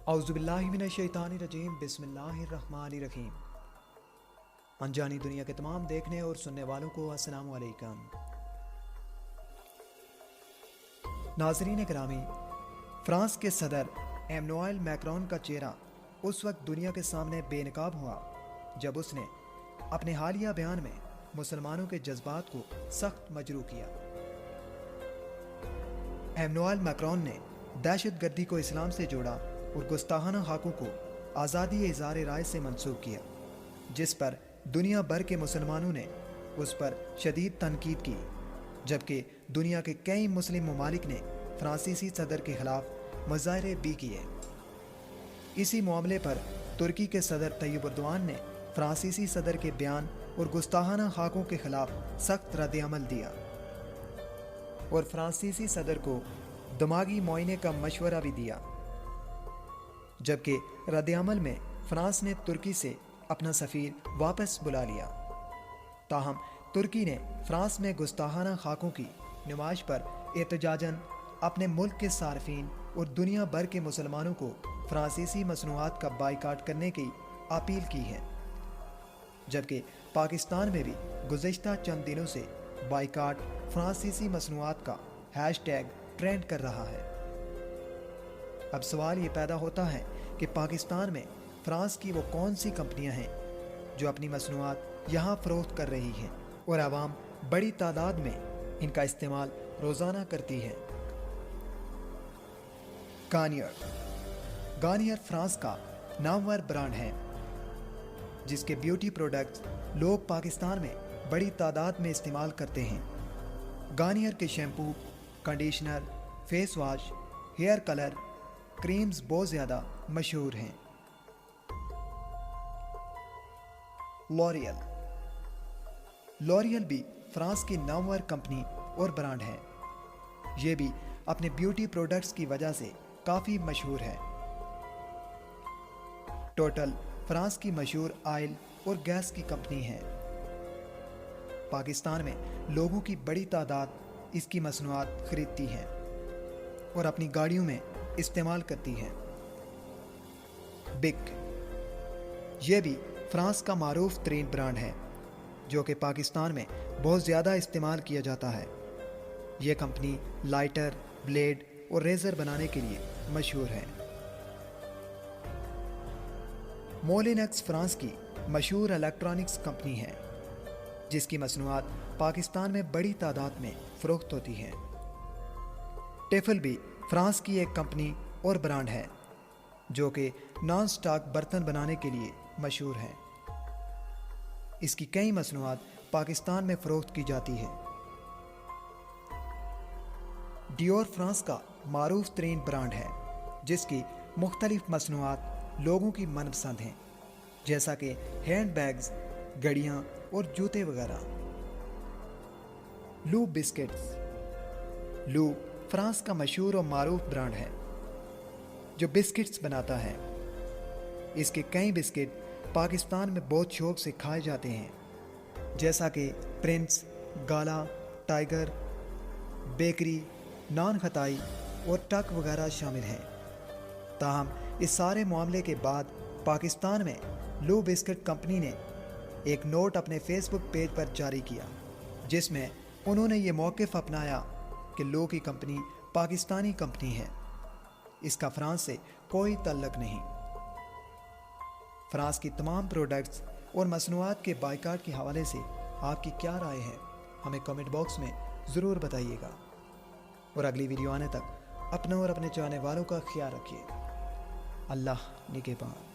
اعوذ باللہ من الشیطان الرجیم، بسم اللہ الرحمن الرحیم۔ انجانی دنیا کے تمام دیکھنے اور سننے والوں کو السلام علیکم۔ ناظرین گرامی، فرانس کے صدر ایمانوئل میکرون کا چہرہ اس وقت دنیا کے سامنے بے نقاب ہوا جب اس نے اپنے حالیہ بیان میں مسلمانوں کے جذبات کو سخت مجروح کیا۔ ایمانوئل میکرون نے دہشت گردی کو اسلام سے جوڑا اور گستاخانہ حقوق کو آزادی اظہار رائے سے منسوب کیا، جس پر دنیا بھر کے مسلمانوں نے اس پر شدید تنقید کی، جبکہ دنیا کے کئی مسلم ممالک نے فرانسیسی صدر کے خلاف مظاہرے بھی کیے۔ اسی معاملے پر ترکی کے صدر طیب اردوان نے فرانسیسی صدر کے بیان اور گستاخانہ حقوق کے خلاف سخت رد عمل دیا اور فرانسیسی صدر کو دماغی معائنے کا مشورہ بھی دیا، جبکہ رد عمل میں فرانس نے ترکی سے اپنا سفیر واپس بلا لیا۔ تاہم ترکی نے فرانس میں گستاخانہ خاکوں کی نمائش پر احتجاجاً اپنے ملک کے صارفین اور دنیا بھر کے مسلمانوں کو فرانسیسی مصنوعات کا بائیکاٹ کرنے کی اپیل کی ہے، جبکہ پاکستان میں بھی گزشتہ چند دنوں سے بائیکاٹ فرانسیسی مصنوعات کا ہیش ٹیگ ٹرینڈ کر رہا ہے۔ اب سوال یہ پیدا ہوتا ہے کہ پاکستان میں فرانس کی وہ کون سی کمپنیاں ہیں جو اپنی مصنوعات یہاں فروخت کر رہی ہیں اور عوام بڑی تعداد میں ان کا استعمال روزانہ کرتی ہے۔ گارنیئر فرانس کا نامور برانڈ ہے جس کے بیوٹی پروڈکٹس لوگ پاکستان میں بڑی تعداد میں استعمال کرتے ہیں۔ گارنیئر کے shampoo, conditioner, face wash, hair colour, creams بہت زیادہ مشہور ہیں۔ لوریل بھی فرانس کی نامور کمپنی اور برانڈ ہے۔ یہ بھی اپنے بیوٹی پروڈکٹس کی وجہ سے کافی مشہور ہے۔ ٹوٹل فرانس کی مشہور آئل اور گیس کی کمپنی ہے۔ پاکستان میں لوگوں کی بڑی تعداد اس کی مصنوعات خریدتی ہیں اور اپنی گاڑیوں میں استعمال کرتی ہے۔ بک، یہ بھی فرانس کا معروف ترین برانڈ ہے جو کہ پاکستان میں بہت زیادہ استعمال کیا جاتا ہے۔ یہ کمپنی لائٹر، بلیڈ اور ریزر بنانے کے لیے مشہور ہے۔ مولینکس فرانس کی مشہور الیکٹرانکس کمپنی ہے جس کی مصنوعات پاکستان میں بڑی تعداد میں فروخت ہوتی ہیں۔ ٹیفل بھی فرانس کی ایک کمپنی اور برانڈ ہے جو کہ نان سٹاک برتن بنانے کے لیے مشہور ہے۔ اس کی کئی مصنوعات پاکستان میں فروخت کی جاتی ہے۔ ڈیور فرانس کا معروف ترین برانڈ ہے جس کی مختلف مصنوعات لوگوں کی من پسند ہیں، جیسا کہ ہینڈ بیگز، گھڑیاں اور جوتے وغیرہ۔ لو بسکٹس، لو فرانس کا مشہور اور معروف برانڈ ہے جو بسکٹس بناتا ہے۔ اس کے کئی بسکٹ پاکستان میں بہت شوق سے کھائے جاتے ہیں، جیسا کہ پرنس، گالا، ٹائگر، بیکری، نان خطائی اور ٹک وغیرہ شامل ہیں۔ تاہم اس سارے معاملے کے بعد پاکستان میں لو بسکٹ کمپنی نے ایک نوٹ اپنے فیس بک پیج پر جاری کیا جس میں انہوں نے یہ موقف اپنایا کہ لو کی کمپنی پاکستانی کمپنی ہے، اس کا فرانس سے کوئی تعلق نہیں۔ فرانس کی تمام پروڈکٹس اور مصنوعات کے بائیکاٹ کے حوالے سے آپ کی کیا رائے ہے؟ ہمیں کمنٹ باکس میں ضرور بتائیے گا، اور اگلی ویڈیو آنے تک اپنا اور اپنے چاہنے والوں کا خیال رکھیے۔ اللہ نگہبان۔